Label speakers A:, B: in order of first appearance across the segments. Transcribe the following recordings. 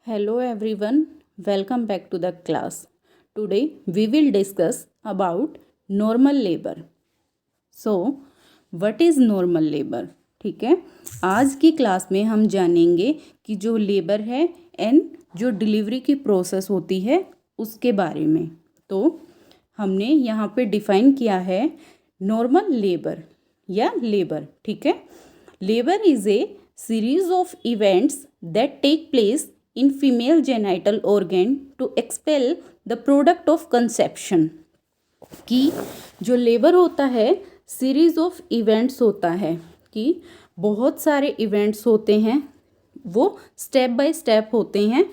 A: Hello everyone, welcome back to the class. Today we will discuss about normal labor. So, what is normal labor? ठीक है, आज की class में हम जानेंगे कि जो लेबर है एंड जो डिलीवरी की प्रोसेस होती है उसके बारे में। तो हमने यहाँ पे डिफाइन किया है नॉर्मल लेबर या लेबर। ठीक है, labour is a series of events that take place in female genital organ to expel the product of conception। कि जो लेबर होता है सीरीज ऑफ इवेंट्स होता है कि बहुत सारे इवेंट्स होते हैं, वो स्टेप बाय स्टेप होते हैं,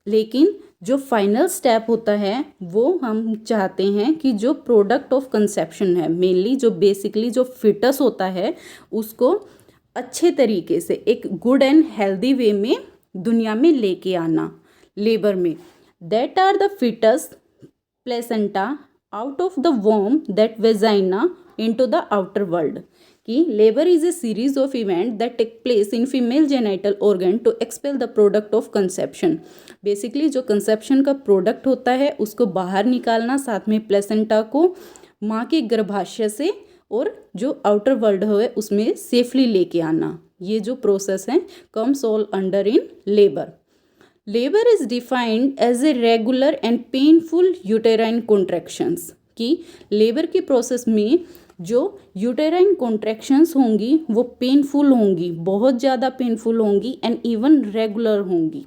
A: लेकिन जो फाइनल स्टेप होता है वो हम चाहते हैं कि जो प्रोडक्ट ऑफ कंसेप्शन है, मेनली जो बेसिकली जो फिटस होता है उसको अच्छे तरीके से एक गुड एंड हेल्दी वे में दुनिया में लेके आना। लेबर में that are the foetus placenta out of the वॉर्म that vagina into the outer world. कि labour is a series of event that take place in female genital organ to expel the product of conception. Basically जो conception का product होता है उसको बाहर निकालना, साथ में प्लेसेंटा को माँ के गर्भाशय से और जो आउटर वर्ल्ड है उसमें सेफली लेके आना। ये जो प्रोसेस है comes all under in labour. Labour is defined as a regular and painful uterine contractions. कि लेबर की प्रोसेस में जो यूटेराइन कॉन्ट्रैक्शंस होंगी वो पेनफुल होंगी, बहुत ज़्यादा पेनफुल होंगी एंड इवन रेगुलर होंगी।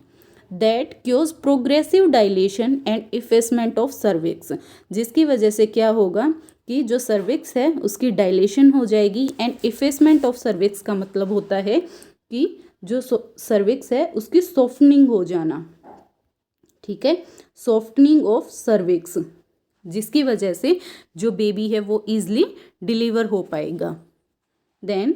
A: That chaos progressive dilation and effacement of cervix. जिसकी वजह से क्या होगा कि जो सर्विक्स है उसकी डायलेशन हो जाएगी एंड इफेसमेंट ऑफ सर्विक्स का मतलब होता है कि जो सर्विक्स है उसकी सॉफ्टनिंग हो जाना। ठीक है, सॉफ्टनिंग ऑफ सर्विक्स, जिसकी वजह से जो बेबी है वो ईजिली डिलीवर हो पाएगा। Then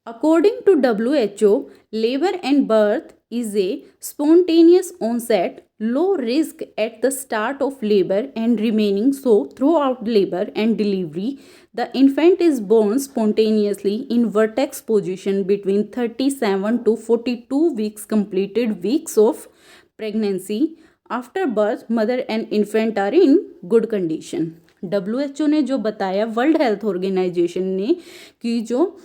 A: according to WHO, labor and birth is a spontaneous onset, low risk at the start of labor and remaining so throughout labor and delivery. The infant is born spontaneously in vertex position between 37 to 42 weeks completed weeks of pregnancy. After birth, mother and infant are in good condition. WHO ने जो बताया, world health organisation ने, कि जो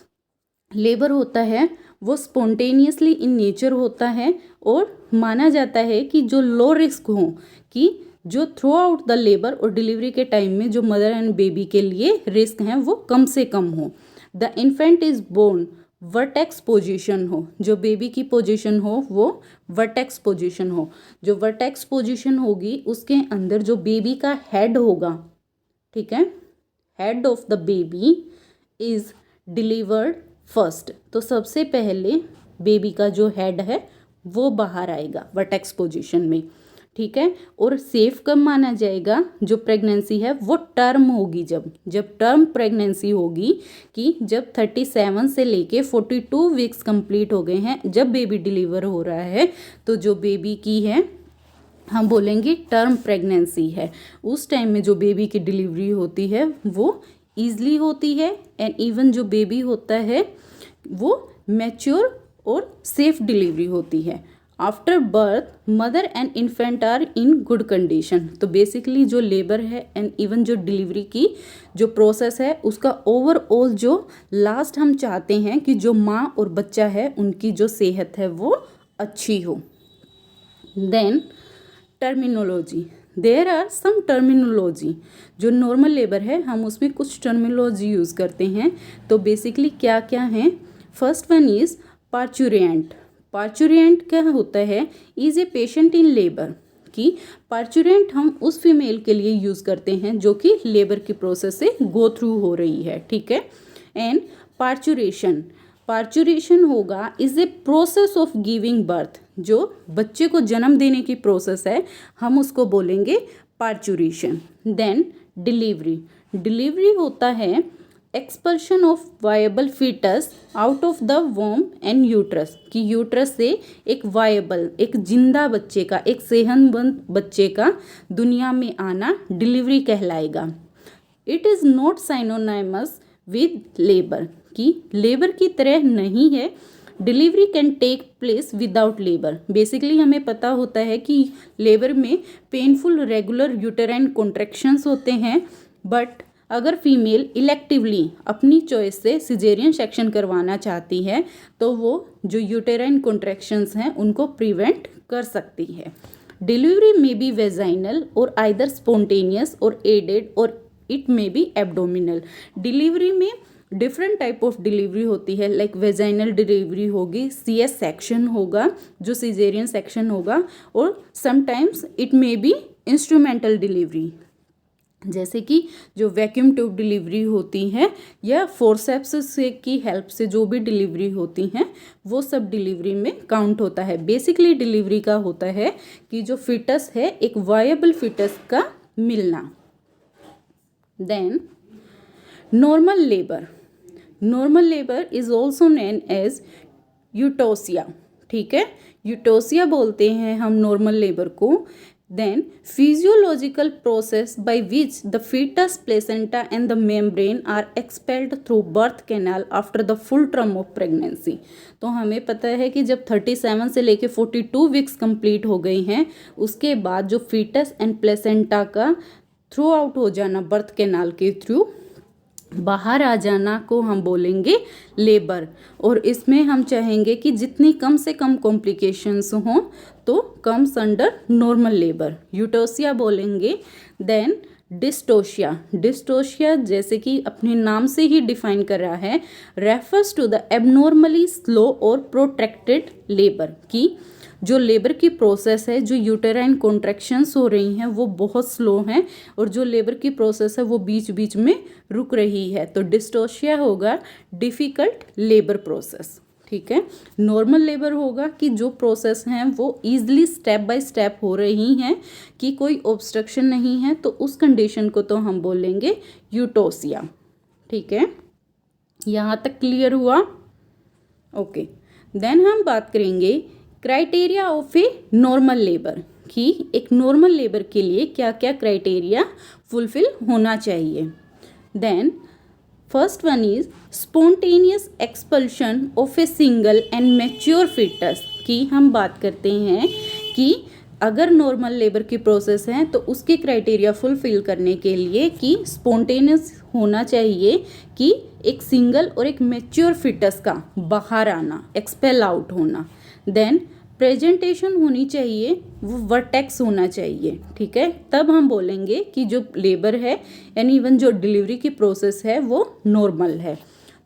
A: labour होता है वो spontaneously in nature होता है और माना जाता है कि जो लो रिस्क हो, कि जो थ्रू आउट द लेबर और डिलीवरी के टाइम में जो मदर एंड बेबी के लिए रिस्क हैं वो कम से कम हो। The infant is born vertex position हो, जो बेबी की पोजीशन हो वो वर्टेक्स पोजीशन हो। जो वर्टेक्स पोजीशन होगी उसके अंदर जो बेबी का हेड होगा, ठीक है, head of the baby is delivered first. तो सबसे पहले बेबी का जो हेड है वो बाहर आएगा वर्टेक्स पोजीशन में। ठीक है, और सेफ कब माना जाएगा? जो प्रेगनेंसी है वो टर्म होगी, जब टर्म प्रेगनेंसी होगी, कि जब 37 से लेके 42 वीक्स कंप्लीट हो गए हैं, जब बेबी डिलीवर हो रहा है, तो जो बेबी की है हम बोलेंगे टर्म प्रेगनेंसी है। उस टाइम में जो बेबी की डिलीवरी होती है वो ईजली होती है एंड इवन जो बेबी होता है वो मैच्योर और सेफ डिलीवरी होती है। After birth mother and infant are in good condition. तो बेसिकली जो लेबर है एंड इवन जो डिलीवरी की जो प्रोसेस है उसका ओवरऑल जो लास्ट हम चाहते हैं कि जो माँ और बच्चा है उनकी जो सेहत है वो अच्छी हो। Then terminology, there are some terminology. जो नॉर्मल लेबर है हम उसमें कुछ टर्मिनोलॉजी यूज़ करते हैं। तो बेसिकली क्या क्या हैं? First one is parturient. Parturient क्या होता है? Is a patient in labour. कि पार्चुरेंट हम उस फीमेल के लिए यूज़ करते हैं जो कि लेबर की प्रोसेस से गो थ्रू हो रही है। ठीक है, एंड पार्चुरेशन, पार्चुरेशन होगा is a process of giving birth. जो बच्चे को जन्म देने की प्रोसेस है हम उसको बोलेंगे पार्चुरेशन। देन डिलीवरी, डिलीवरी होता है expulsion of viable fetus out of the वॉर्म एंड यूट्रस। कि यूट्रस से एक वायबल, एक जिंदा बच्चे का, एक सेहतमंद बच्चे का दुनिया में आना डिलीवरी कहलाएगा। It is not synonymous with labour. कि लेबर की तरह नहीं है, delivery can take place without labour. Basically हमें पता होता है कि लेबर में पेनफुल रेगुलर यूटेराइन कॉन्ट्रैक्शंस होते हैं, बट अगर फीमेल इलेक्टिवली अपनी चॉइस से सिजेरियन सेक्शन करवाना चाहती है तो वो जो यूटेराइन कॉन्ट्रैक्शंस हैं उनको प्रिवेंट कर सकती है। डिलीवरी में बी वेजाइनल और आइदर स्पॉन्टेनियस और एडेड और इट में बी एब्डोमिनल। डिलीवरी में डिफरेंट टाइप ऑफ डिलीवरी होती है, लाइक वेजाइनल डिलीवरी होगी, CS सेक्शन होगा जो सिजेरियन सेक्शन होगा, और sometimes it may be instrumental delivery, जैसे कि जो वैक्यूम ट्यूब डिलीवरी होती है या फोरसेप्स से की हेल्प से जो भी डिलीवरी होती हैं वो सब डिलीवरी में काउंट होता है। बेसिकली डिलीवरी का होता है कि जो फिटस है एक वायबल फिटस का मिलना। Then normal labour. Normal labour is also known as eutocia. ठीक है, यूटोसिया बोलते हैं हम नॉर्मल लेबर को। Then physiological process by which the fetus, placenta and the membrane are expelled through birth canal after the full term of pregnancy। तो हमें पता है कि जब 37 से लेके 42 वीक्स कंप्लीट हो गई हैं उसके बाद जो फीटस एंड प्लेसेंटा का थ्रू आउट हो जाना बर्थ कैनाल के थ्रू बाहर आ जाना को हम बोलेंगे लेबर। और इसमें हम चाहेंगे कि जितनी कम से कम कॉम्प्लिकेशंस हों तो comes under normal labour, eutocia बोलेंगे। Then dystocia. डिस्टोशिया जैसे कि अपने नाम से ही डिफाइन कर रहा है, refers to the abnormally slow और प्रोट्रैक्टेड लेबर, की जो लेबर की प्रोसेस है, जो यूटेराइन कॉन्ट्रैक्शंस हो रही हैं वो बहुत स्लो हैं और जो लेबर की प्रोसेस है वो बीच बीच में रुक रही है, तो डिस्टोशिया होगा डिफ़िकल्ट लेबर प्रोसेस। ठीक है, नॉर्मल लेबर होगा कि जो प्रोसेस हैं वो ईजिली स्टेप बाय स्टेप हो रही हैं, कि कोई ऑब्स्ट्रक्शन नहीं है, तो उस कंडीशन को तो हम बोलेंगे यूटोसिया। ठीक है, यहाँ तक क्लियर हुआ? ओके, देन हम बात करेंगे criteria of a normal labour, कि एक नॉर्मल लेबर के लिए क्या क्या क्राइटेरिया फुलफिल होना चाहिए। Then first one is spontaneous expulsion of a single and mature fetus, की हम बात करते हैं कि अगर नॉर्मल लेबर की प्रोसेस है तो उसके क्राइटेरिया फुलफिल करने के लिए कि स्पॉन्टेनियस होना चाहिए, कि एक सिंगल और एक मैच्योर फिटस का बाहर आना, एक्सपेल आउट होना। देन प्रेजेंटेशन होनी चाहिए, वो वर्टेक्स होना चाहिए। ठीक है, तब हम बोलेंगे कि जो लेबर है यानी इवन जो डिलीवरी की प्रोसेस है वो नॉर्मल है।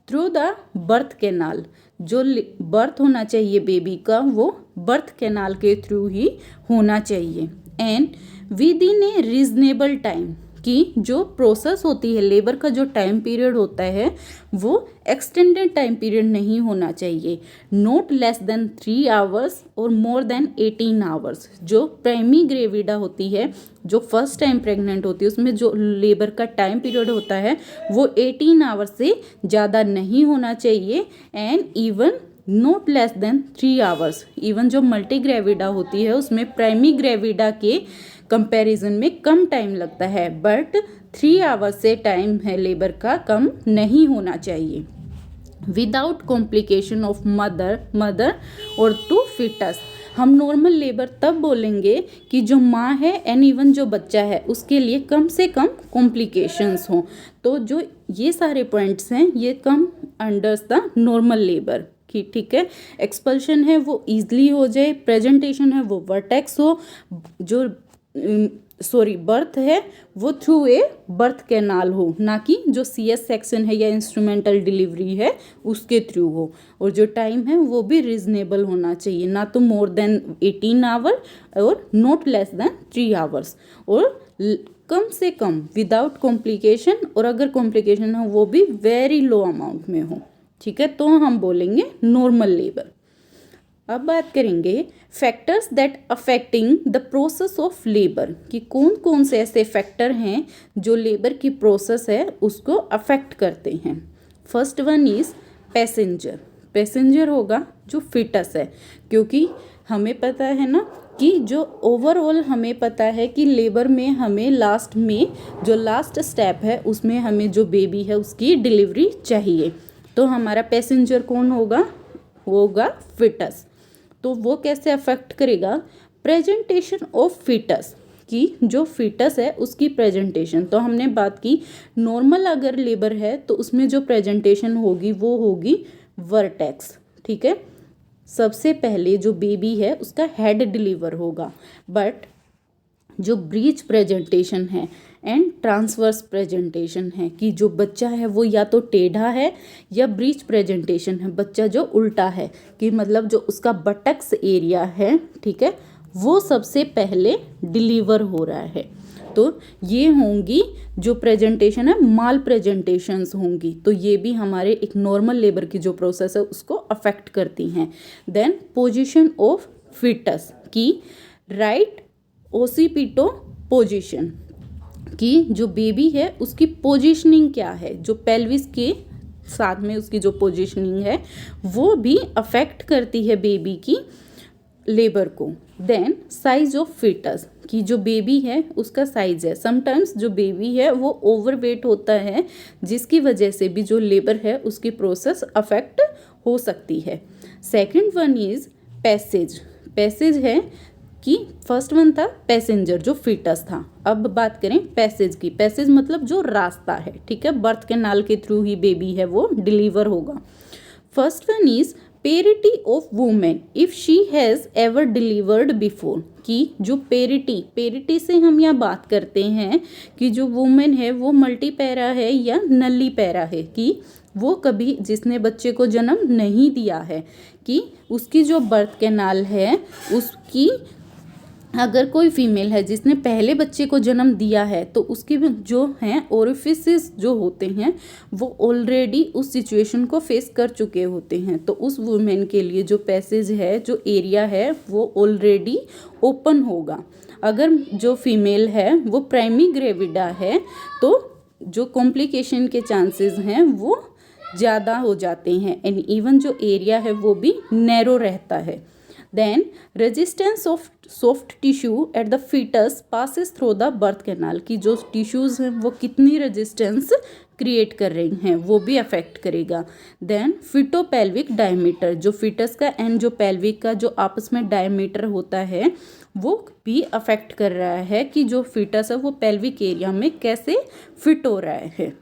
A: थ्रू द बर्थ कैनाल, जो बर्थ होना चाहिए बेबी का वो बर्थ कैनाल के थ्रू ही होना चाहिए। And with in A reasonable time, कि जो प्रोसेस होती है लेबर का जो टाइम पीरियड होता है वो एक्सटेंडेड टाइम पीरियड नहीं होना चाहिए, नॉट लेस देन 3 आवर्स और मोर देन 18 आवर्स। जो प्राइमी ग्रेविडा होती है, जो फर्स्ट टाइम प्रेग्नेंट होती है, उसमें जो लेबर का टाइम पीरियड होता है वो 18 आवर्स से ज़्यादा नहीं होना चाहिए। And even not less than 3 hours. Even जो मल्टी ग्रेविडा होती है उसमें प्राइमी ग्रेविडा के कंपैरिजन में कम टाइम लगता है, बट 3 आवर्स से टाइम है लेबर का कम नहीं होना चाहिए। विदाउट कॉम्प्लिकेशन ऑफ मदर और टू फिटस। हम नॉर्मल लेबर तब बोलेंगे कि जो माँ है एंड इवन जो बच्चा है उसके लिए कम से कम कॉम्प्लिकेशंस हों। तो जो ये सारे पॉइंट्स हैं ये come under the normal labour की। ठीक है, एक्सपल्शन है वो ईजिली हो जाए, प्रेजेंटेशन है वो वर्टेक्स हो, जो बर्थ है वो थ्रू ए बर्थ कैनाल हो, ना कि जो CS सेक्शन है या इंस्ट्रूमेंटल डिलीवरी है उसके थ्रू हो, और जो टाइम है वो भी रीजनेबल होना चाहिए, ना तो मोर देन 18 आवर और नॉट लेस देन 3 आवर्स, और कम से कम विदाउट कॉम्प्लिकेशन, और अगर कॉम्प्लिकेशन हो वो भी वेरी लो अमाउंट में हो। ठीक है, तो हम बोलेंगे नॉर्मल लेबर। अब बात करेंगे factors that affecting the process of labour, कि कौन कौन से ऐसे फैक्टर हैं जो लेबर की प्रोसेस है उसको अफेक्ट करते हैं। First one is passenger. Passenger होगा जो फिटस है, क्योंकि हमें पता है ना कि जो ओवरऑल हमें पता है कि लेबर में हमें लास्ट में जो लास्ट स्टेप है उसमें हमें जो बेबी है उसकी डिलीवरी चाहिए, तो हमारा पैसेंजर कौन होगा? होगा फिटस। तो वो कैसे अफेक्ट करेगा, प्रेजेंटेशन ऑफ फिटस, कि जो फिटस है उसकी प्रेजेंटेशन। तो हमने बात की नॉर्मल अगर लेबर है तो उसमें जो प्रेजेंटेशन होगी वो होगी वर्टेक्स, ठीक है। सबसे पहले जो बेबी है उसका हेड डिलीवर होगा, बट जो ब्रीच प्रेजेंटेशन है एंड ट्रांसवर्स प्रेजेंटेशन है कि जो बच्चा है वो या तो टेढ़ा है, या ब्रीच प्रेजेंटेशन है बच्चा जो उल्टा है, कि मतलब जो उसका बटक्स एरिया है, ठीक है, वो सबसे पहले डिलीवर हो रहा है। तो ये होंगी जो प्रेजेंटेशन है, माल प्रेजेंटेशंस होंगी। तो ये भी हमारे एक नॉर्मल लेबर की जो प्रोसेस है उसको अफेक्ट करती हैं। देन पोजीशन ऑफ फिटस, की राइट ओसीपिटो पोजीशन, कि जो बेबी है उसकी पोजीशनिंग क्या है, जो पेल्विस के साथ में उसकी जो पोजीशनिंग है वो भी अफेक्ट करती है बेबी की लेबर को। देन साइज ऑफ फिटस, कि जो बेबी है उसका साइज है। समटाइम्स जो बेबी है वो ओवरवेट होता है, जिसकी वजह से भी जो लेबर है उसकी प्रोसेस अफेक्ट हो सकती है। Second one is passage. Passage है कि फर्स्ट वन था पैसेंजर जो फिटस था, अब बात करें पैसेज की। पैसेज मतलब जो रास्ता है, ठीक है, बर्थ कैनाल के थ्रू ही बेबी है वो डिलीवर होगा। First one is parity of women if she has ever delivered before, कि जो पेरिटी से हम यहाँ बात करते हैं कि जो वुमेन है वो मल्टी पैरा है या नली पैरा है, कि वो कभी जिसने बच्चे को जन्म नहीं दिया है, कि उसकी जो बर्थ कैनाल है उसकी अगर कोई फीमेल है जिसने पहले बच्चे को जन्म दिया है तो उसकी जो हैं ओरिफिसेस जो होते हैं वो ऑलरेडी उस सिचुएशन को फेस कर चुके होते हैं। तो उस वुमेन के लिए जो पैसेज है, जो एरिया है वो ऑलरेडी ओपन होगा। अगर जो फीमेल है वो प्राइमी ग्रेविडा है तो जो कॉम्प्लिकेशन के चांसेस हैं वो ज़्यादा हो जाते हैं, एंड इवन जो एरिया है वो भी नैरो रहता है। Then resistance of soft tissue at the fetus passes through the birth canal, की जो टिश्यूज़ हैं वो कितनी रेजिस्टेंस क्रिएट कर रही हैं वो भी अफेक्ट करेगा। देन फिटोपेल्विक डायमीटर, जो फिटस का एंड जो पेल्विक का जो आपस में डायमीटर होता है वो भी अफेक्ट कर रहा है कि जो फिटस है वो पेल्विक एरिया में कैसे फिट हो रहा है,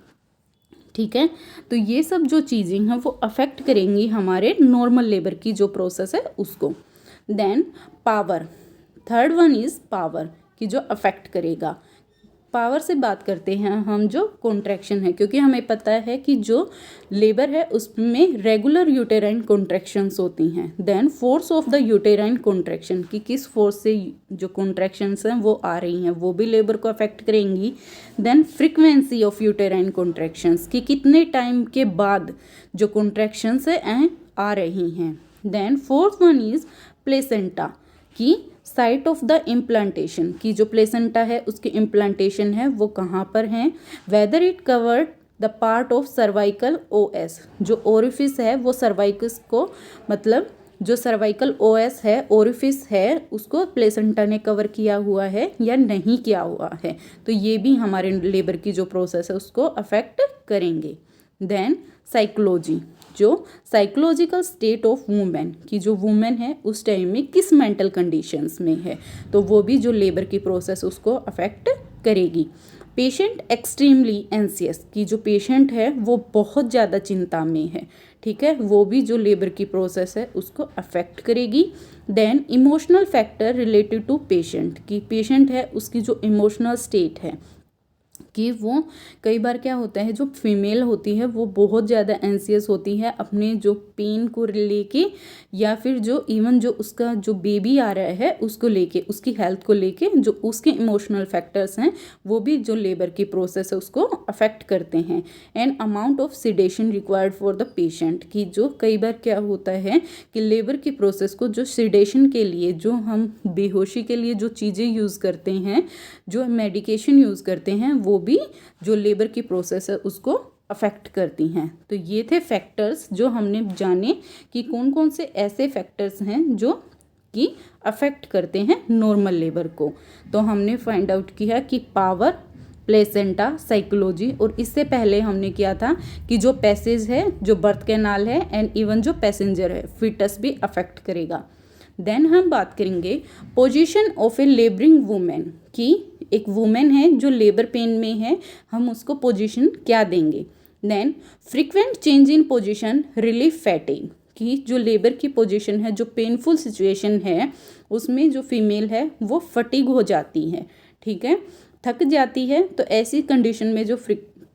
A: ठीक है। तो ये सब जो चीज़ें हैं वो अफेक्ट करेंगी हमारे नॉर्मल लेबर की जो प्रोसेस है उसको। Then power, third one is power, कि जो अफेक्ट करेगा। पावर से बात करते हैं हम जो कॉन्ट्रैक्शन है, क्योंकि हमें पता है कि जो लेबर है उसमें रेगुलर यूटेराइन कॉन्ट्रैक्शंस होती हैं। Then force of the uterine contraction, कि किस फोर्स से जो कॉन्ट्रैक्शंस हैं वो आ रही हैं वो भी लेबर को अफेक्ट करेंगी। Then frequency of uterine contractions, कि कितने टाइम के बाद जो कॉन्ट्रैक्शंस है आ रही हैं। Then fourth one is placenta, की साइट ऑफ द इम्प्लांटेशन, की जो प्लेसेंटा है उसकी इम्प्लांटेशन है वो कहाँ पर है। Whether it covered the part of cervical OS, जो ओरिफिस है वो सर्वाइकस को मतलब जो सर्वाइकल ओएस है ओरिफिस है उसको प्लेसेंटा ने कवर किया हुआ है या नहीं किया हुआ है। तो ये भी हमारे लेबर की जो प्रोसेस है उसको अफेक्ट करेंगे। देन साइकोलॉजी, जो साइकोलॉजिकल स्टेट ऑफ वुमेन, की जो वुमेन है उस टाइम में किस मेंटल कंडीशंस में है, तो वो भी जो लेबर की प्रोसेस उसको अफेक्ट करेगी। पेशेंट एक्सट्रीमली एंसियस, की जो पेशेंट है वो बहुत ज़्यादा चिंता में है, ठीक है, वो भी जो लेबर की प्रोसेस है उसको अफेक्ट करेगी। Then emotional factor related to patient, की पेशेंट है उसकी जो इमोशनल स्टेट है, कि वो कई बार क्या होता है जो फीमेल होती है वो बहुत ज़्यादा एंसियस होती है अपने जो पेन को लेके, या फिर जो इवन जो उसका जो बेबी आ रहा है उसको लेके, उसकी हेल्थ को लेके जो उसके इमोशनल फैक्टर्स हैं वो भी जो लेबर की प्रोसेस है उसको अफेक्ट करते हैं। And amount of sedation required for the patient, की जो कई बार क्या होता है कि लेबर की प्रोसेस को जो सिडेशन के लिए जो हम बेहोशी के लिए जो चीज़ें यूज़ करते हैं, जो मेडिकेशन यूज़ करते हैं वो भी जो लेबर की प्रोसेस है उसको अफेक्ट करती हैं। तो ये थे फैक्टर्स जो हमने जाने कि कौन कौन से ऐसे फैक्टर्स हैं जो कि अफेक्ट करते हैं नॉर्मल लेबर को। तो हमने फाइंड आउट किया कि पावर, प्लेसेंटा, साइकोलॉजी, और इससे पहले हमने किया था कि जो पैसेज है, जो बर्थ कैनाल है, एंड इवन जो पैसेंजर है, फीटस भी अफेक्ट करेगा। देन हम बात करेंगे position of A labouring women, कि एक वुमेन है जो लेबर पेन में है, हम उसको पोजीशन क्या देंगे। Then frequent change in position relief fatigue, कि जो लेबर की पोजीशन है, जो पेनफुल सिचुएशन है, उसमें जो फीमेल है वो फटीग हो जाती है, ठीक है, थक जाती है। तो ऐसी कंडीशन में जो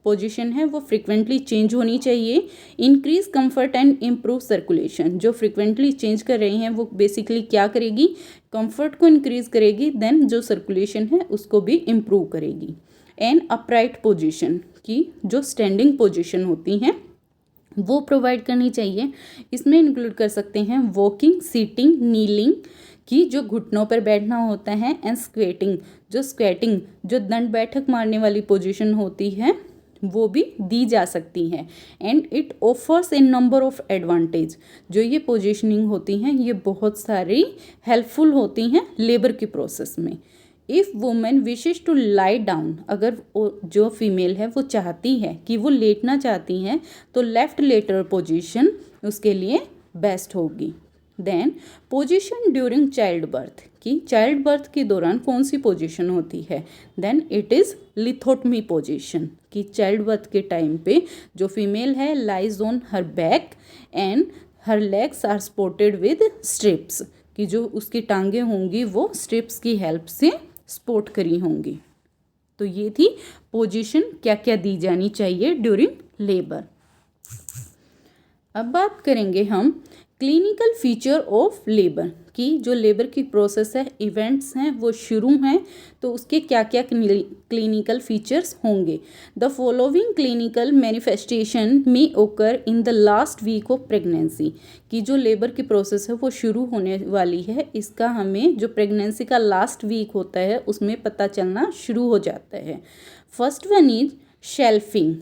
A: पोजीशन है वो फ्रिक्वेंटली चेंज होनी चाहिए। Increase comfort and improve circulation, जो फ्रिक्वेंटली चेंज कर रही हैं वो बेसिकली क्या करेगी, कंफर्ट को इंक्रीज करेगी, देन जो सर्कुलेशन है उसको भी इम्प्रूव करेगी। एंड अपराइट पोजीशन, की जो स्टैंडिंग पोजीशन होती हैं वो प्रोवाइड करनी चाहिए। इसमें इंक्लूड कर सकते हैं वॉकिंग, सीटिंग, नीलिंग, कि जो घुटनों पर बैठना होता है, एंड स्क्वेटिंग जो दंड बैठक मारने वाली पोजीशन होती है वो भी दी जा सकती है। And it offers A number of advantage, जो ये पोजीशनिंग होती हैं ये बहुत सारी हेल्पफुल होती हैं लेबर की प्रोसेस में। If women wishes to lie down, अगर जो फीमेल है वो चाहती है कि वो लेटना चाहती हैं, तो लेफ्ट लेटरल पोजीशन उसके लिए बेस्ट होगी। Then position during childbirth, कि चाइल्ड बर्थ के दौरान कौन सी पोजीशन होती है। Then it is lithotomy position, कि चाइल्ड बर्थ के टाइम पे जो फीमेल है lies on her back and her legs are supported with strips, कि जो उसकी टांगें होंगी वो स्ट्रिप्स की हेल्प से सपोर्ट करी होंगी। तो ये थी पोजीशन क्या क्या दी जानी चाहिए ड्यूरिंग लेबर। अब बात करेंगे हम क्लिनिकल फीचर ऑफ लेबर, की जो लेबर की प्रोसेस है, इवेंट्स हैं वो शुरू हैं, तो उसके क्या क्या क्लिनिकल फीचर्स होंगे। द फॉलोइंग क्लिनिकल मैनिफेस्टेशन में occur in the last week of pregnancy, कि जो लेबर की प्रोसेस है वो शुरू होने वाली है, इसका हमें जो प्रेगनेंसी का लास्ट वीक होता है उसमें पता चलना शुरू हो जाता है। फर्स्ट वन इज शेल्फिंग,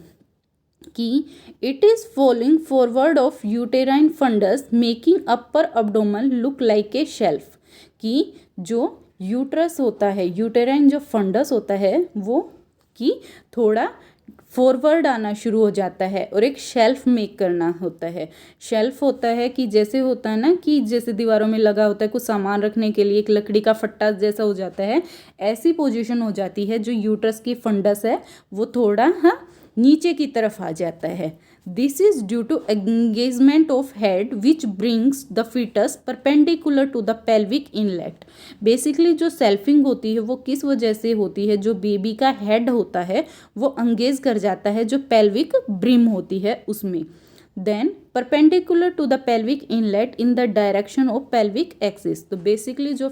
A: कि it is falling forward of uterine fundus making upper abdomen look like a shelf, कि जो यूट्रस होता है, यूटेराइन जो फंडस होता है वो कि थोड़ा फॉरवर्ड आना शुरू हो जाता है और एक शेल्फ मेक करना होता है। शेल्फ होता है कि जैसे होता है ना, कि जैसे दीवारों में लगा होता है कुछ सामान रखने के लिए, एक लकड़ी का फट्टा जैसा हो जाता है, ऐसी पोजीशन हो जाती है। जो यूट्रस की फंडस है वो थोड़ा नीचे की तरफ आ जाता है। This is due to engagement of head which brings the fetus perpendicular to the pelvic inlet. Basically जो सेल्फिंग होती है वो किस वजह से होती है, जो बेबी का हेड होता है वो एंगेज कर जाता है जो पेल्विक ब्रिम होती है उसमें। Then perpendicular to the pelvic inlet in the direction of pelvic axis. तो बेसिकली जो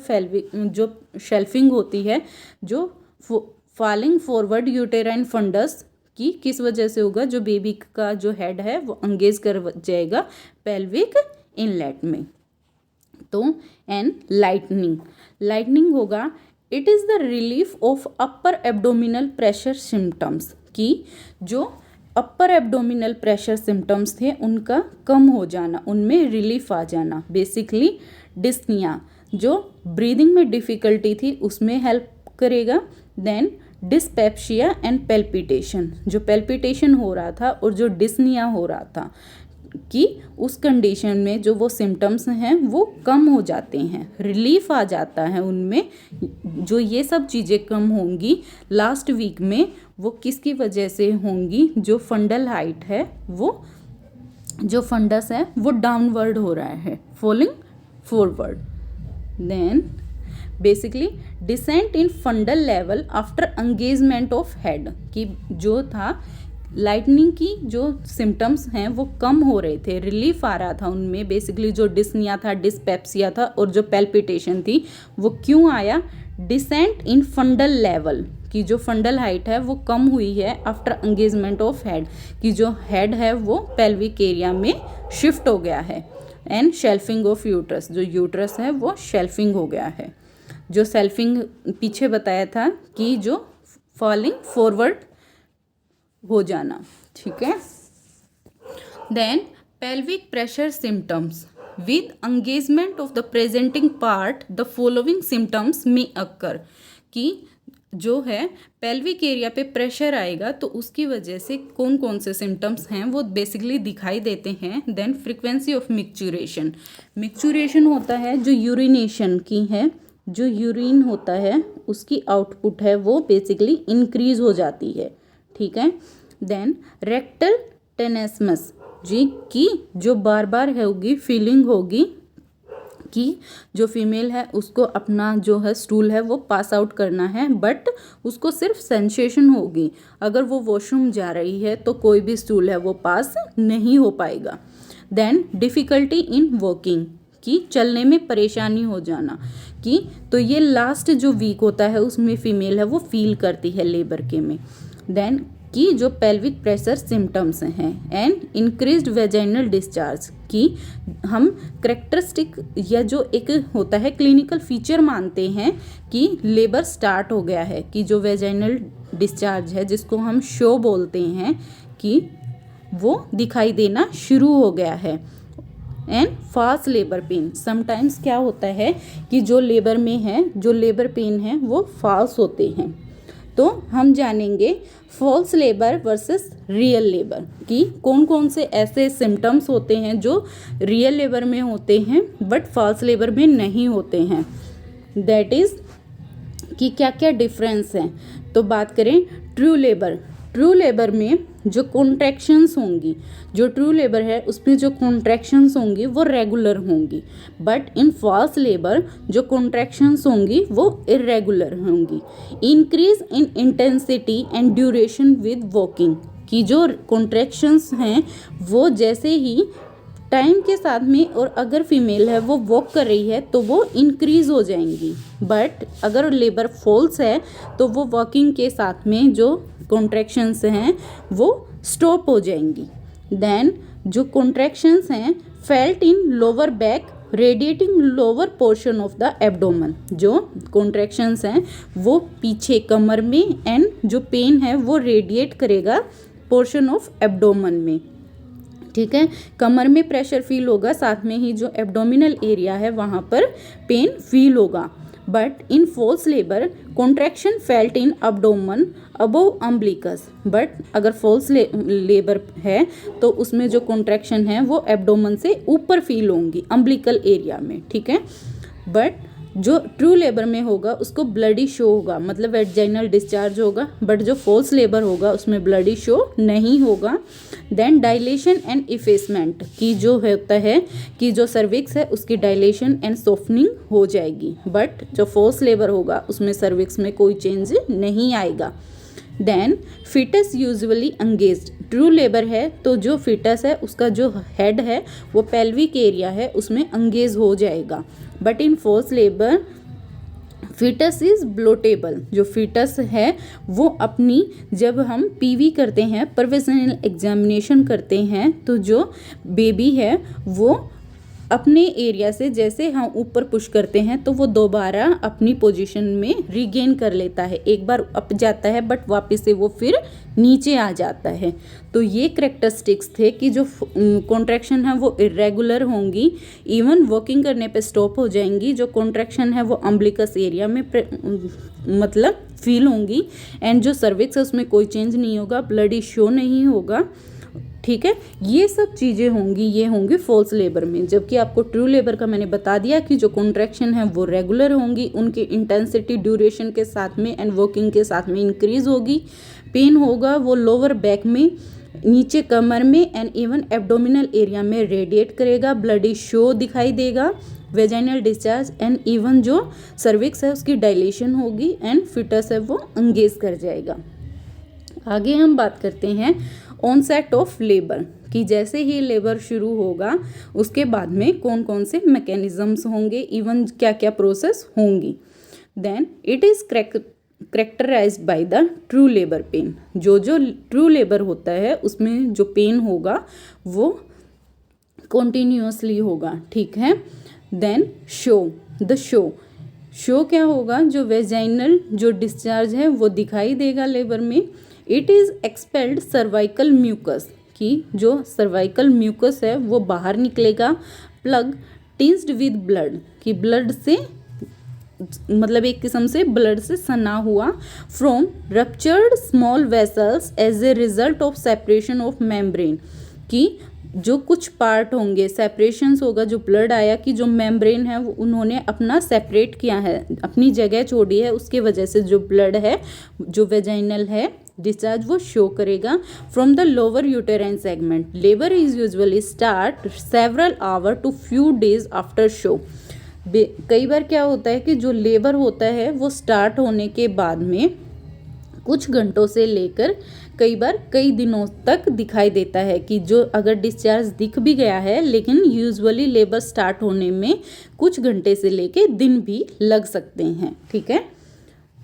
A: शेल्फिंग होती है, जो फॉलिंग फॉरवर्ड यूटेराइन फंडस कि किस वजह से होगा, जो बेबी का जो हेड है वो एंगेज कर जाएगा पेल्विक इनलेट में। तो एंड लाइटनिंग होगा, it is the relief of upper abdominal pressure symptoms, कि जो अपर एब्डोमिनल प्रेशर सिम्टम्स थे उनका कम हो जाना, उनमें रिलीफ आ जाना। बेसिकली डिस्निया, जो ब्रीदिंग में डिफ़िकल्टी थी उसमें हेल्प करेगा। देन डिस्पेप्सिया एंड पेल्पिटेशन, जो पेल्पिटेशन हो रहा था और जो डिस्निया हो रहा था, कि उस कंडीशन में जो वो सिम्टम्स हैं वो कम हो जाते हैं, रिलीफ आ जाता है उनमें। जो ये सब चीज़ें कम होंगी लास्ट वीक में, वो किसकी वजह से होंगी, जो फंडल हाइट है वो, जो फंडस है वो डाउनवर्ड हो रहा है, falling forward. Then basically descent in fundal level after engagement of head, कि जो था लाइटनिंग की जो सिम्टम्स हैं वो कम हो रहे थे, रिलीफ आ रहा था उनमें। बेसिकली जो डिस्निया था, डिस्पेप्सिया था और जो पेल्पिटेशन थी वो क्यों आया, डिसेंट इन फंडल लेवल, कि जो फंडल हाइट है वो कम हुई है आफ्टर एंगेजमेंट ऑफ हेड, कि जो हेड है वो पेल्विक एरिया में शिफ्ट हो गया है। एंड शेल्फिंग ऑफ यूट्रस, जो यूट्रस है वो शेल्फिंग हो गया है। जो सेल्फिंग पीछे बताया था कि जो फॉलिंग फॉरवर्ड हो जाना, ठीक है। Then pelvic pressure symptoms with engagement of the presenting part, the following symptoms में अक्कर, कि जो है पेल्विक एरिया पे प्रेशर आएगा तो उसकी वजह से कौन कौन से सिम्टम्स हैं वो बेसिकली दिखाई देते हैं। Then frequency of micturition, micturition होता है जो यूरिनेशन की है, जो यूरिन होता है उसकी आउटपुट है वो बेसिकली इंक्रीज हो जाती है, ठीक है। देन रेक्टल टेनेस्मस जी की जो बार बार होगी फीलिंग होगी कि जो फीमेल है उसको अपना जो है स्टूल है वो पास आउट करना है, बट उसको सिर्फ सेंसेशन होगी। अगर वो वॉशरूम जा रही है तो कोई भी स्टूल है वो पास नहीं हो पाएगा। देन डिफ़िकल्टी इन वॉकिंग कि चलने में परेशानी हो जाना कि तो ये लास्ट जो वीक होता है उसमें फीमेल है वो फील करती है लेबर के में। देन कि जो पेल्विक प्रेशर सिम्टम्स हैं एंड इंक्रीज्ड वेजाइनल डिस्चार्ज कि हम करेक्टरिस्टिक या जो एक होता है क्लिनिकल फीचर मानते हैं कि लेबर स्टार्ट हो गया है, कि जो वेजाइनल डिस्चार्ज है जिसको हम शो बोलते हैं कि वो दिखाई देना शुरू हो गया है। And fast labour pain, sometimes क्या होता है कि जो लेबर में है जो लेबर पेन है वो फास्ट होते हैं। तो हम जानेंगे false labour versus real labour कि कौन कौन से ऐसे सिम्टम्स होते हैं जो रियल लेबर में होते हैं बट फॉल्स लेबर में नहीं होते हैं। दैट इज़ कि क्या क्या डिफरेंस है। तो बात करें ट्रू लेबर, ट्रू लेबर में जो कॉन्ट्रैक्शंस होंगी, जो ट्रू लेबर है उसमें जो कॉन्ट्रैक्शंस होंगी वो रेगुलर होंगी, बट इन फॉल्स लेबर जो कॉन्ट्रैक्शंस होंगी वो इरेगुलर होंगी। Increase in intensity and duration with walking कि जो कॉन्ट्रैक्शंस हैं वो जैसे ही टाइम के साथ में और अगर फीमेल है वो वॉक कर रही है तो वो इंक्रीज हो जाएंगी, बट अगर लेबर फॉल्स है तो वो वॉकिंग के साथ में जो कॉन्ट्रैक्शंस हैं वो स्टॉप हो जाएंगी। देन जो कॉन्ट्रैक्शंस हैं felt in lower back radiating lower portion of the abdomen, जो कॉन्ट्रैक्शंस हैं वो पीछे कमर में एंड जो पेन है वो रेडिएट करेगा पोर्शन ऑफ एब्डोमेन में, ठीक है। कमर में प्रेशर फील होगा, साथ में ही जो एब्डोमिनल एरिया है वहाँ पर पेन फील होगा। But in false labour contraction felt in abdomen above umbilicus, but अगर फॉल्स लेबर है तो उसमें जो कॉन्ट्रैक्शन है वो एब्डोमन से ऊपर फील होंगी अम्बिलिकल एरिया में, ठीक है। बट जो ट्रू लेबर में होगा उसको ब्लडी शो होगा, मतलब वेजाइनल डिस्चार्ज होगा, बट जो फॉल्स लेबर होगा उसमें ब्लडी शो नहीं होगा। देन डायलेशन एंड इफेसमेंट की जो होता है कि जो सर्विक्स है उसकी डायलेशन एंड सॉफ्टनिंग हो जाएगी, बट जो फॉल्स लेबर होगा उसमें सर्विक्स में कोई चेंज नहीं आएगा। Then foetus usually engaged, true labour है तो जो फिटस है उसका जो हेड है वो पेल्विक एरिया है उसमें एंगेज हो जाएगा, but in false labour foetus is ballotable, जो फिटस है वो अपनी जब हम पीवी करते हैं प्रोविजनल एग्जामिनेशन करते हैं तो जो बेबी है वो अपने एरिया से जैसे हम ऊपर पुश करते हैं तो वो दोबारा अपनी पोजीशन में रिगेन कर लेता है, एक बार अप जाता है बट वापस से वो फिर नीचे आ जाता है। तो ये करेक्टरिस्टिक्स थे कि जो कॉन्ट्रैक्शन है वो इरेगुलर होंगी, इवन वॉकिंग करने पे स्टॉप हो जाएंगी, जो कॉन्ट्रैक्शन है वो अम्बिलिकस एरिया में मतलब फील होंगी, एंड जो सर्विक्स है उसमें कोई चेंज नहीं होगा, ब्लडी शो नहीं होगा, ठीक है। ये सब चीज़ें होंगी, ये होंगी फॉल्स लेबर में। जबकि आपको ट्रू लेबर का मैंने बता दिया कि जो कॉन्ट्रैक्शन है वो रेगुलर होंगी, उनकी इंटेंसिटी ड्यूरेशन के साथ में एंड वॉकिंग के साथ में इंक्रीज होगी। पेन होगा वो लोअर बैक में, नीचे कमर में एंड इवन एब्डोमिनल एरिया में रेडिएट करेगा, ब्लडी शो दिखाई देगा, वेजाइनल डिस्चार्ज एंड इवन जो सर्विक्स है उसकी डायलेशन होगी एंड फिटस है वो एंगेज कर जाएगा। आगे हम बात करते हैं ऑनसेट ऑफ लेबर कि जैसे ही लेबर शुरू होगा उसके बाद में कौन कौन से मैकेनिज्म्स होंगे, इवन क्या क्या प्रोसेस होंगी। Then it is characterised by the true labour pain, जो ट्रू लेबर होता है उसमें जो पेन होगा वो कॉन्टीन्यूसली होगा, ठीक है। देन शो क्या होगा, जो वेजाइनल जो डिस्चार्ज है वो दिखाई देगा लेबर में। It is expelled cervical mucus कि जो सर्वाइकल म्यूकस है वो बाहर निकलेगा। प्लग टिंस्ड विद ब्लड कि ब्लड से मतलब एक किस्म से ब्लड से सना हुआ, from ruptured small vessels as a result of separation of membrane, कि जो कुछ पार्ट होंगे, सेपरेशंस होगा, जो ब्लड आया कि जो मेम्ब्रेन है वो उन्होंने अपना सेपरेट किया है, अपनी जगह छोड़ी है, उसके वजह से जो ब्लड है, जो वेजाइनल है डिस्चार्ज, वो शो करेगा from the lower uterine segment. Labour is usually start several hour to few days after show. कई बार क्या होता है कि जो लेबर होता है वो स्टार्ट होने के बाद में कुछ घंटों से लेकर कई बार कई दिनों तक दिखाई देता है, कि जो अगर डिस्चार्ज दिख भी गया है, लेकिन यूजुअली लेबर स्टार्ट होने में कुछ घंटे से लेके दिन भी लग सकते हैं। ठीक है,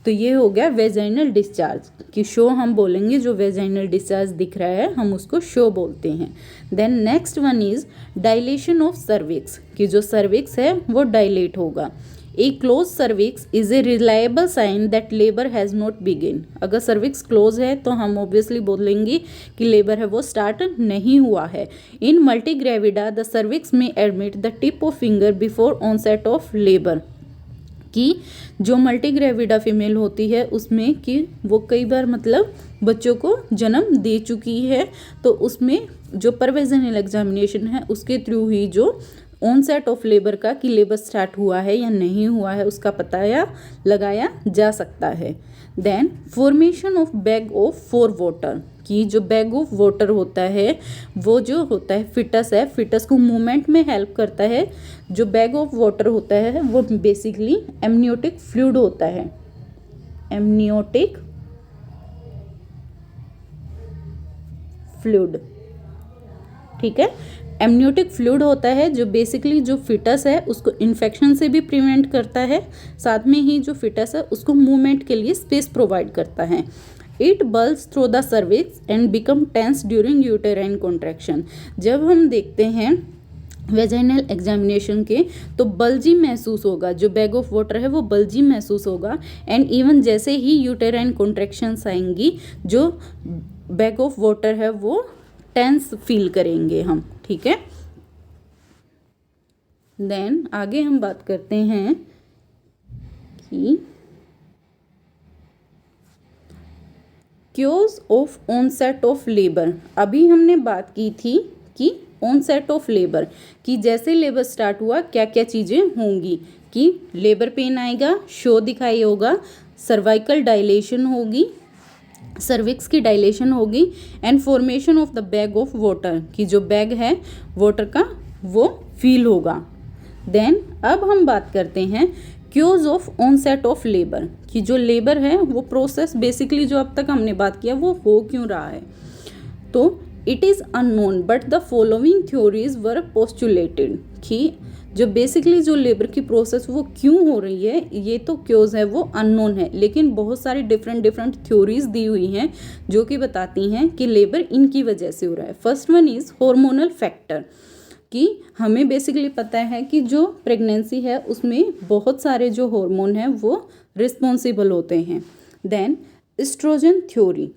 A: तो ये हो गया वेजाइनल डिस्चार्ज, कि शो हम बोलेंगे, जो वेजाइनल डिस्चार्ज दिख रहा है हम उसको शो बोलते हैं। Then next one is dilation of cervix, कि जो सर्विक्स है वो डायलेट होगा। A close cervix is a reliable sign that labour has not begin. अगर सर्विक्स क्लोज है तो हम ऑब्वियसली बोलेंगे कि लेबर है वो स्टार्ट नहीं हुआ है। इन मल्टीग्रेविडा द सर्विक्स में admit the tip of finger before onset of labour, कि जो मल्टीग्रेविडा फीमेल होती है उसमें कि वो कई बार मतलब बच्चों को जन्म दे चुकी है, तो उसमें जो परवेजिनल एग्जामिनेशन है उसके थ्रू ही जो ऑनसेट ऑफ लेबर का, कि लेबर स्टार्ट हुआ है या नहीं हुआ है, उसका पता या लगाया जा सकता है। Then formation of bag of for water, कि जो बैग ऑफ वाटर होता है वो जो होता है फिटस है, फिटस को मूवमेंट में हेल्प करता है। जो बैग ऑफ वाटर होता है वो बेसिकली एमनियोटिक फ्लूइड होता है, एमनियोटिक फ्लूइड। ठीक है, एमनियोटिक फ्लूइड होता है जो बेसिकली जो फिटस है उसको इन्फेक्शन से भी प्रिवेंट करता है, साथ में ही जो फिटस है उसको मूवमेंट के लिए स्पेस प्रोवाइड करता है। It bulges through the cervix and become tense during uterine contraction. जब हम देखते हैं वेजाइनल एग्जामिनेशन के तो बल्जी महसूस होगा, जो बैग ऑफ वाटर है वो बल्जी महसूस होगा, एंड इवन जैसे ही यूटेराइन कॉन्ट्रैक्शंस आएंगी जो बैग ऑफ वाटर है वो टेंस फील करेंगे हम। ठीक है, देन आगे हम बात करते हैं कि causes of onset of labour. अभी हमने बात की थी कि ऑनसेट ऑफ लेबर, कि जैसे लेबर स्टार्ट हुआ क्या क्या चीज़ें होंगी, कि लेबर पेन आएगा, शो दिखाई होगा, सर्वाइकल डायलेशन होगी, सर्विक्स की डायलेशन होगी, and formation of the bag of water, कि जो बैग है वाटर का वो फील होगा। देन अब हम बात करते हैं causes of onset of labour, कि जो लेबर है वो प्रोसेस बेसिकली जो अब तक हमने बात किया वो हो क्यों रहा है। तो it is unknown but the following theories were postulated, कि जो बेसिकली जो लेबर की प्रोसेस वो क्यों हो रही है, ये तो क्योज है वो अननोन है, लेकिन बहुत सारी डिफरेंट थ्योरीज दी हुई हैं जो कि बताती हैं कि लेबर इनकी वजह से हो रहा है। First one is hormonal factor, कि हमें बेसिकली पता है कि जो प्रेगनेंसी है उसमें बहुत सारे जो हार्मोन हैं वो रिस्पॉन्सिबल होते हैं। Then oestrogen theory,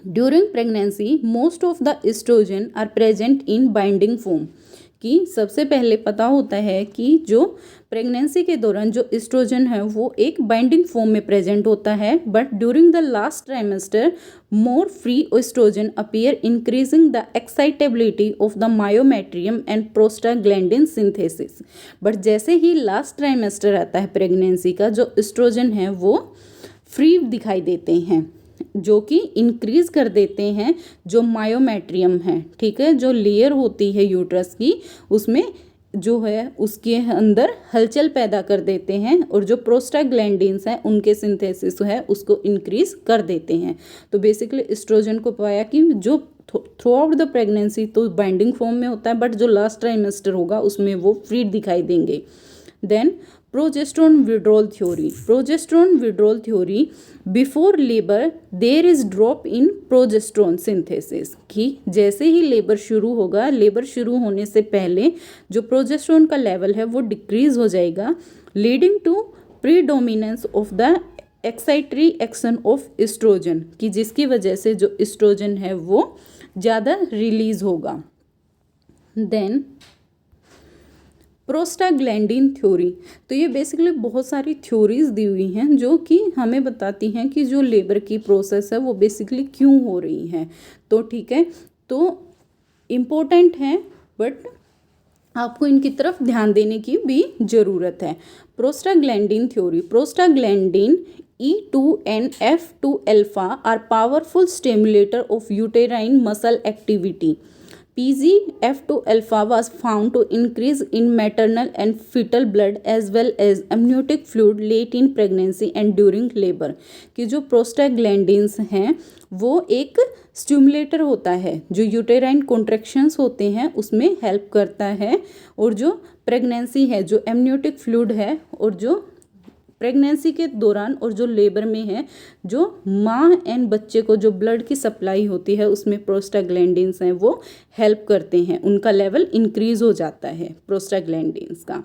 A: during pregnancy most of the oestrogen are present in binding form, कि सबसे पहले पता होता है कि जो प्रेगनेंसी के दौरान जो एस्ट्रोजन है वो एक बाइंडिंग फॉर्म में प्रेजेंट होता है, but during the last trimester more free oestrogen appear increasing the excitability of the myometrium and prostaglandin synthesis. But जैसे ही लास्ट ट्राइमेस्टर आता है प्रेगनेंसी का, जो एस्ट्रोजन है वो फ्री दिखाई देते हैं, जो कि इंक्रीज कर देते हैं जो मायोमेट्रियम है। ठीक है, जो लेयर होती है यूट्रस की उसमें जो है उसके अंदर हलचल पैदा कर देते हैं, और जो प्रोस्टाग्लैंडिन्स हैं उनके सिंथेसिस है उसको इंक्रीज कर देते हैं। तो बेसिकली एस्ट्रोजन को पाया कि जो थ्रू आउट द प्रेगनेंसी तो बाइंडिंग फॉर्म में होता है, बट जो लास्ट ट्राइमेस्टर होगा उसमें वो फ्री दिखाई देंगे। Then progesterone withdrawal theory, progesterone withdrawal theory, before labour there is drop in progesterone synthesis, कि जैसे ही लेबर शुरू होगा, लेबर शुरू होने से पहले जो प्रोजेस्टेरोन का लेवल है वो डिक्रीज हो जाएगा, leading to predominance of the excitatory action of oestrogen, कि जिसकी वजह से जो एस्ट्रोजन है वो ज़्यादा रिलीज होगा। देन प्रोस्टाग्लैंडिन थ्योरी, तो ये बेसिकली बहुत सारी थ्योरीज दी हुई हैं जो कि हमें बताती हैं कि जो लेबर की प्रोसेस है वो बेसिकली क्यों हो रही है। तो ठीक है, तो इम्पोर्टेंट है बट आपको इनकी तरफ ध्यान देने की भी ज़रूरत है। Prostaglandin theory, prostaglandin E2 and F2 alpha are powerful stimulator of uterine muscle activity. PGF2 alpha was found to increase in maternal and fetal blood as well as amniotic fluid late in pregnancy and during labor। कि जो prostaglandins हैं वो एक stimulator होता है जो uterine contractions होते हैं उसमें हेल्प करता है, और जो प्रेगनेंसी है, जो एमनियोटिक फ्लूइड है, और जो प्रेगनेंसी के दौरान और जो लेबर में है, जो माँ एंड बच्चे को जो ब्लड की सप्लाई होती है उसमें प्रोस्टाग्लैंडिन्स हैं वो हेल्प करते हैं, उनका लेवल इंक्रीज हो जाता है प्रोस्टाग्लैंडिन्स का।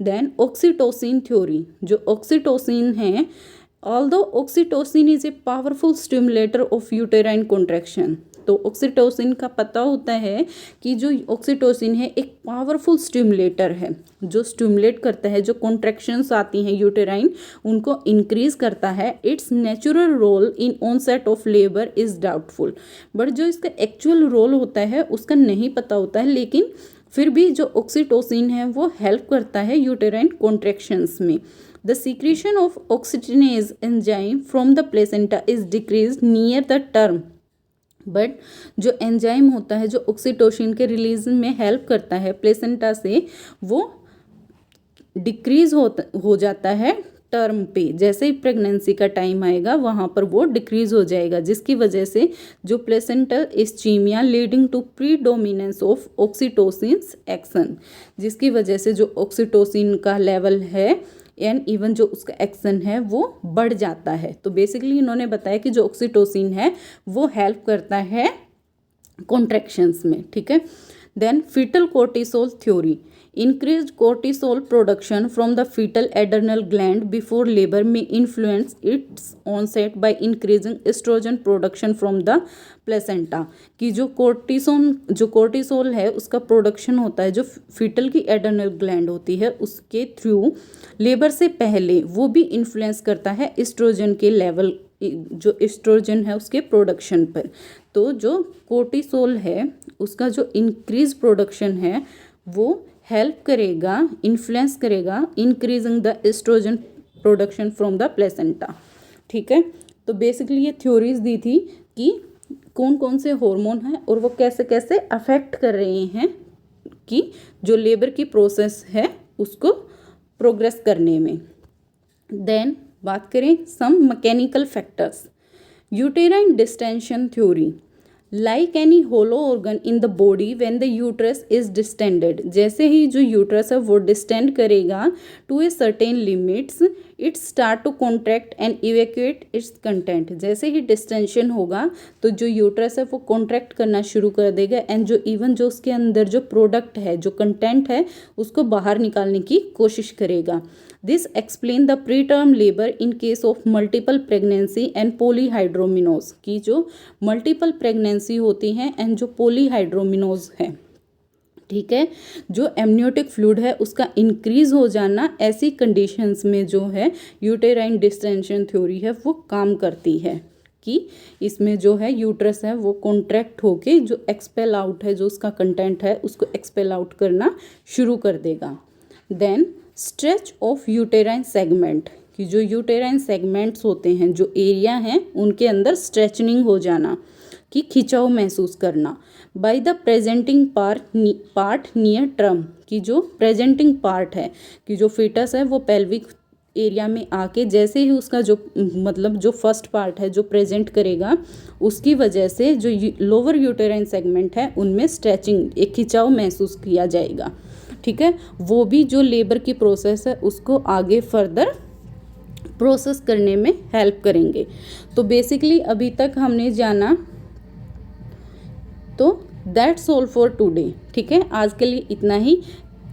A: देन ऑक्सीटोसिन थ्योरी, जो ऑक्सीटोसिन है, although oxytocin is a powerful stimulator of uterine contraction. तो ऑक्सीटोसिन का पता होता है कि जो ऑक्सीटोसिन है एक पावरफुल स्टिमुलेटर है जो स्टिमुलेट करता है, जो कॉन्ट्रैक्शंस आती हैं यूटेराइन उनको इंक्रीज करता है। Its natural role in onset of labour is doubtful, but जो इसका एक्चुअल रोल होता है उसका नहीं पता होता है, लेकिन फिर भी जो ऑक्सीटोसिन है वो हेल्प करता है यूटेराइन कॉन्ट्रैक्शंस में। The secretion of oxygenase enzyme from the placenta is decreased near the term, but जो एंजाइम होता है जो ऑक्सीटोसिन के रिलीज में हेल्प करता है प्लेसेंटा से, वो डिक्रीज हो जाता है टर्म पे। जैसे ही प्रेगनेंसी का टाइम आएगा वहाँ पर वो डिक्रीज हो जाएगा, जिसकी वजह से जो placental ischaemia leading to predominance of oxytocin action, जिसकी वजह से जो ऑक्सीटोसिन का लेवल है एंड इवन जो उसका एक्शन है वो बढ़ जाता है। तो बेसिकली इन्होंने बताया कि जो ऑक्सीटोसिन है वो हेल्प करता है कॉन्ट्रैक्शंस में, ठीक है। Then foetal cortisol theory, increased cortisol production from the fetal adrenal gland before labor may influence its onset by increasing estrogen production from the placenta। कि जो कोर्टिसोल है उसका प्रोडक्शन होता है जो फीटल की एड्रेनल ग्लैंड होती है उसके थ्रू लेबर से पहले, वो भी इन्फ्लुएंस करता है एस्ट्रोजन के लेवल, जो एस्ट्रोजन है उसके प्रोडक्शन पर। तो जो कोर्टिसोल है उसका जो इंक्रीज प्रोडक्शन है वो हेल्प करेगा, इन्फ्लुएंस करेगा increasing the oestrogen production from the placenta, ठीक है। तो बेसिकली ये थ्योरीज दी थी कि कौन कौन से हार्मोन हैं और वो कैसे कैसे अफेक्ट कर रहे हैं कि जो लेबर की प्रोसेस है उसको प्रोग्रेस करने में। देन बात करें some mechanical factors, uterine distension theory, like any hollow organ in the body when the uterus is distended, जैसे ही जो यूट्रस है वो डिस्टेंड करेगा to a certain limits it start to contract and evacuate its content. जैसे ही distension होगा तो जो यूट्रस है वो कॉन्ट्रैक्ट करना शुरू कर देगा एंड जो इवन जो उसके अंदर जो प्रोडक्ट है, जो कंटेंट है, उसको बाहर निकालने की कोशिश करेगा। This explain the preterm labour in case of multiple pregnancy and polyhydramnios, की जो मल्टीपल प्रेगनेंसी होती हैं एंड जो पॉलीहाइड्रोमिनोज है, ठीक है, जो एमनियोटिक फ्लूइड है उसका इंक्रीज हो जाना, ऐसी कंडीशंस में जो है यूटेराइन डिस्टेंशन थ्योरी है वो काम करती है कि इसमें जो है यूट्रस है वो कॉन्ट्रैक्ट होके जो एक्सपेल आउट है, जो उसका कंटेंट है उसको एक्सपेल आउट करना शुरू कर देगा। Then stretch of uterine segment, कि जो यूटेराइन सेगमेंट्स होते हैं, जो एरिया हैं उनके अंदर स्ट्रेचनिंग हो जाना, कि खिंचाव महसूस करना। By the presenting part near term, की जो प्रेजेंटिंग पार्ट है, कि जो फीटस है वो पेल्विक एरिया में आके जैसे ही उसका जो मतलब जो फर्स्ट पार्ट है जो प्रेजेंट करेगा, उसकी वजह से जो लोअर यूटेराइन सेगमेंट है उनमें स्ट्रेचिंग, एक खिंचाव महसूस किया जाएगा, ठीक है। वो भी जो लेबर की प्रोसेस है उसको आगे फर्दर प्रोसेस करने में हेल्प करेंगे। तो बेसिकली अभी तक हमने जाना, तो दैट्स ऑल फॉर टुडे, ठीक है। आज के लिए इतना ही।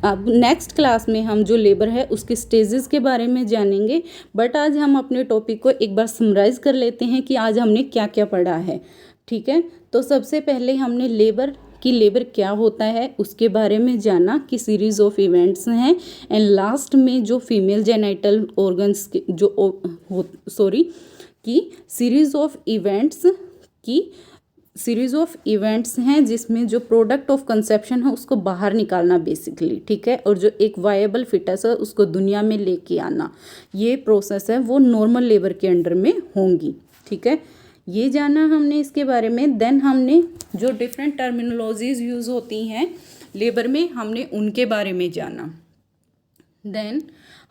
A: अब नेक्स्ट क्लास में हम जो लेबर है उसके स्टेजेस के बारे में जानेंगे, बट आज हम अपने टॉपिक को एक बार समराइज कर लेते हैं कि आज हमने क्या क्या पढ़ा है, ठीक है। तो सबसे पहले हमने लेबर कि लेबर क्या होता है उसके बारे में जाना कि सीरीज़ ऑफ इवेंट्स हैं, एंड लास्ट में जो female genital organs series of events हैं जिसमें जो प्रोडक्ट ऑफ कंसेप्शन है उसको बाहर निकालना बेसिकली, ठीक है, और जो एक वायबल फिटस है उसको दुनिया में लेके आना, ये प्रोसेस है वो नॉर्मल लेबर के अंडर में होंगी, ठीक है। ये जाना हमने इसके बारे में। देन हमने जो डिफरेंट टर्मिनोलॉजीज यूज़ होती हैं लेबर में, हमने उनके बारे में जाना। देन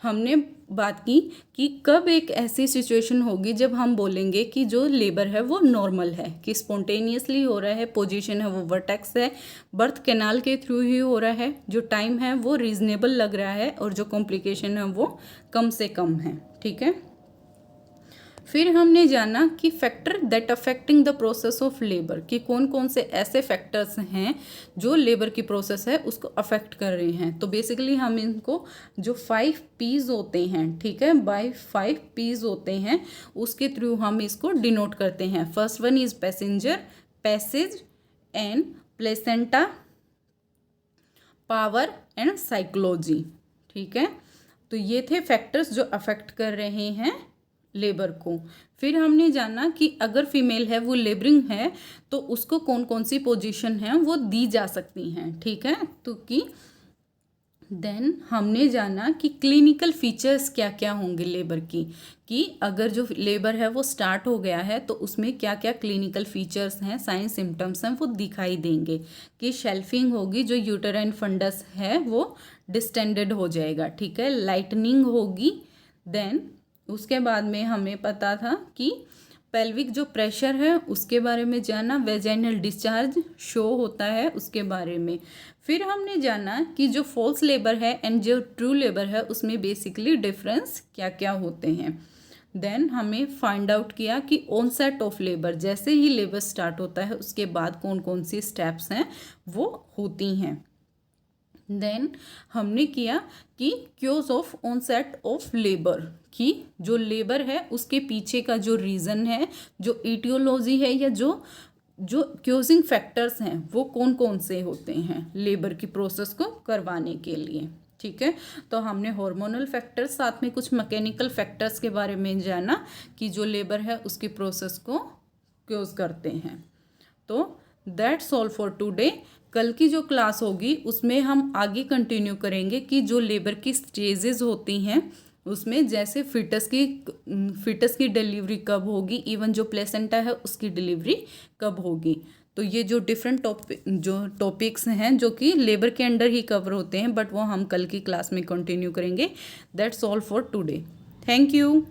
A: हमने बात की कि कब एक ऐसी सिचुएशन होगी जब हम बोलेंगे कि जो लेबर है वो नॉर्मल है, कि स्पॉन्टेनियसली हो रहा है, पोजीशन है वो वर्टेक्स है, बर्थ कैनाल के थ्रू ही हो रहा है, जो टाइम है वो रीजनेबल लग रहा है, और जो कॉम्प्लिकेशन है वो कम से कम है, ठीक है। फिर हमने जाना कि factor that affecting the process of labour, कि कौन कौन से ऐसे फैक्टर्स हैं जो लेबर की प्रोसेस है उसको अफेक्ट कर रहे हैं। तो बेसिकली हम इनको जो 5 P's होते हैं, ठीक है, बाय 5 P's होते हैं, उसके थ्रू हम इसको डिनोट करते हैं। First one is passenger, passage and placenta, power and psychology, ठीक है। तो ये थे फैक्टर्स जो अफेक्ट कर रहे हैं लेबर को। फिर हमने जाना कि अगर फीमेल है वो लेबरिंग है तो उसको कौन कौन सी पोजीशन है वो दी जा सकती हैं, ठीक है। तो कि देन हमने जाना कि क्लिनिकल फीचर्स क्या क्या होंगे लेबर की, कि अगर जो लेबर है वो स्टार्ट हो गया है तो उसमें क्या क्या क्लिनिकल फीचर्स हैं, साइन सिम्टम्स हैं वो दिखाई देंगे, कि शेल्फिंग होगी, जो यूटेराइन फंडस है वो डिस्टेंडेड हो जाएगा, ठीक है, लाइटनिंग होगी। देन उसके बाद में हमें पता था कि पेल्विक जो प्रेशर है उसके बारे में जाना, वेजाइनल डिस्चार्ज शो होता है उसके बारे में। फिर हमने जाना कि जो फॉल्स लेबर है एंड जो ट्रू लेबर है उसमें बेसिकली डिफरेंस क्या क्या होते हैं। देन हमें फाइंड आउट किया कि ऑनसेट ऑफ लेबर, जैसे ही लेबर स्टार्ट होता है उसके बाद कौन कौन सी स्टेप्स हैं वो होती हैं। देन हमने किया कि causes of onset of labour, कि जो लेबर है उसके पीछे का जो रीज़न है, जो इटियोलॉजी है, या जो क्यूजिंग फैक्टर्स हैं वो कौन कौन से होते हैं लेबर की प्रोसेस को करवाने के लिए, ठीक है। तो हमने हार्मोनल फैक्टर्स, साथ में कुछ मैकेनिकल फैक्टर्स के बारे में जाना कि जो लेबर है उसकी प्रोसेस को क्यूज करते हैं। तो दैट्स ऑल फॉर टुडे। कल की जो क्लास होगी उसमें हम आगे कंटिन्यू करेंगे कि जो लेबर की स्टेजेस होती हैं उसमें, जैसे फिटस की डिलीवरी कब होगी, इवन जो प्लेसेंटा है उसकी डिलीवरी कब होगी। तो ये जो डिफरेंट टॉपिक्स हैं जो कि लेबर के अंडर ही कवर होते हैं, बट वो हम कल की क्लास में कंटिन्यू करेंगे। That's all for today. Thank you.